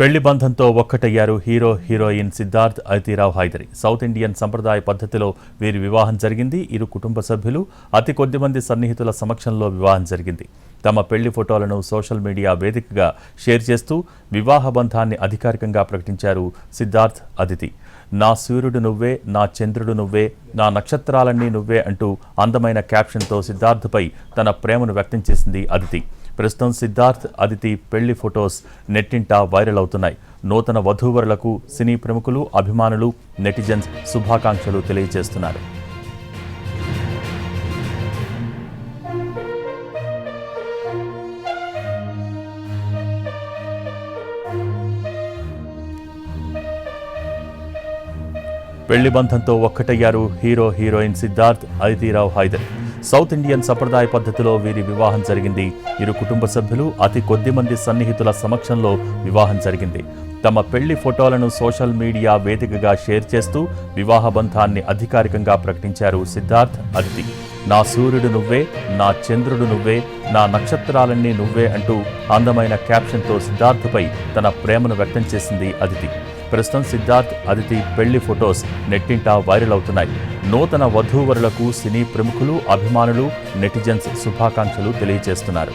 పెళ్లి బంధంతో ఒక్కటయ్యారు heroine Siddharth Aditi Rao Hydari. South Indian సంప్రదాయ పద్ధతిలో వీరి వివాహం జరిగింది. ఇరు కుటుంబ సభ్యులు, అతి కొద్ది మంది సన్నిహితుల సమక్షంలో వివాహం జరిగింది. తమ పెళ్లి ఫోటోలను సోషల్ మీడియా వేదికగా షేర్ చేస్తూ వివాహ బంధాన్ని అధికారికంగా ప్రకటించారు సిద్ధార్థ్ అదితి. నా సూర్యుడు నువ్వే, నా చంద్రుడు నువ్వే, నా నక్షత్రాలన్నీ నువ్వే అంటూ అందమైన క్యాప్షన్తో సిద్ధార్థ్పై తన ప్రేమను వ్యక్తం చేసింది అదితి. ప్రస్తుతం సిద్ధార్థ్ అదితి పెళ్లి ఫొటోస్ నెట్టింట వైరల్ అవుతున్నాయి. నూతన వధూవరులకు సినీ ప్రముఖులు, అభిమానులు, నెటిజన్స్ శుభాకాంక్షలు తెలియజేస్తున్నారు. పెళ్లి బంధంతో ఒక్కటయ్యారు heroine Siddharth Aditi Rao Hydari. South Indian సంప్రదాయ పద్ధతిలో వీరి వివాహం జరిగింది. ఇరు కుటుంబ సభ్యులు, అతి కొద్ది మంది సన్నిహితుల సమక్షంలో వివాహం జరిగింది. తమ పెళ్లి ఫోటోలను సోషల్ మీడియా వేదికగా షేర్ చేస్తూ వివాహ బంధాన్ని అధికారికంగా ప్రకటించారు సిద్ధార్థ్ అదితి. నా సూర్యుడు నువ్వే, నా చంద్రుడు నువ్వే, నా నక్షత్రాలన్నీ నువ్వే అంటూ అందమైన క్యాప్షన్తో సిద్ధార్థ్పై తన ప్రేమను వ్యక్తం చేసింది అదితి. ప్రస్తుతం సిద్ధార్థ్ అదితి పెళ్లి ఫొటోస్ నెట్టింట వైరల్ అవుతున్నాయి. నూతన వధూవరులకు సినీ ప్రముఖులు, అభిమానులు, నెటిజన్స్ శుభాకాంక్షలు తెలియజేస్తున్నారు.